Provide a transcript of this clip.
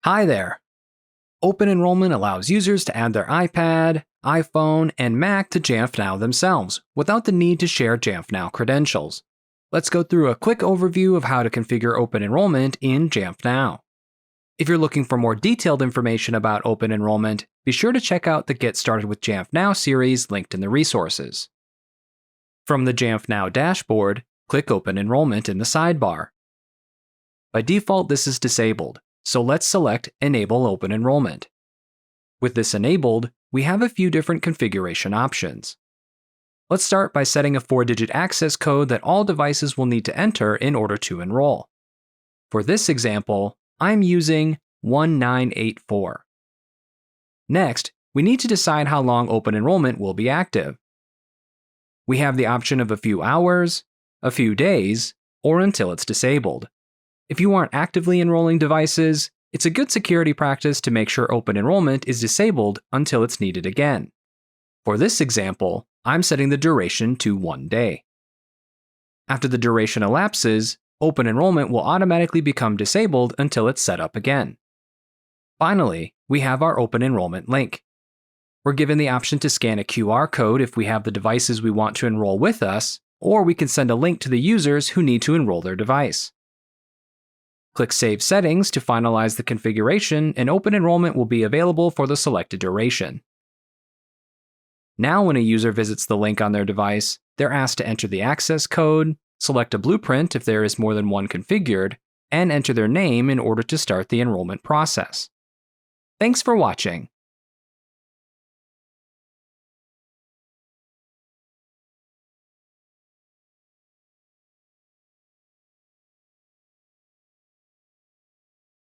Hi there! Open Enrollment allows users to add their iPad, iPhone, and Mac to Jamf Now themselves, without the need to share Jamf Now credentials. Let's go through a quick overview of how to configure Open Enrollment in Jamf Now. If you're looking for more detailed information about Open Enrollment, be sure to check out the Get Started with Jamf Now series linked in the resources. From the Jamf Now dashboard, click Open Enrollment in the sidebar. By default, this is disabled, so let's select Enable Open Enrollment. With this enabled, we have a few different configuration options. Let's start by setting a 4-digit access code that all devices will need to enter in order to enroll. For this example, I'm using 1984. Next, we need to decide how long Open Enrollment will be active. We have the option of a few hours, a few days, or until it's disabled. If you aren't actively enrolling devices, it's a good security practice to make sure Open Enrollment is disabled until it's needed again. For this example, I'm setting the duration to 1 day. After the duration elapses, Open Enrollment will automatically become disabled until it's set up again. Finally, we have our Open Enrollment link. We're given the option to scan a QR code if we have the devices we want to enroll with us, or we can send a link to the users who need to enroll their device. Click Save Settings to finalize the configuration, and Open Enrollment will be available for the selected duration. Now when a user visits the link on their device, they're asked to enter the access code, select a blueprint if there is more than one configured, and enter their name in order to start the enrollment process. Thanks for watching.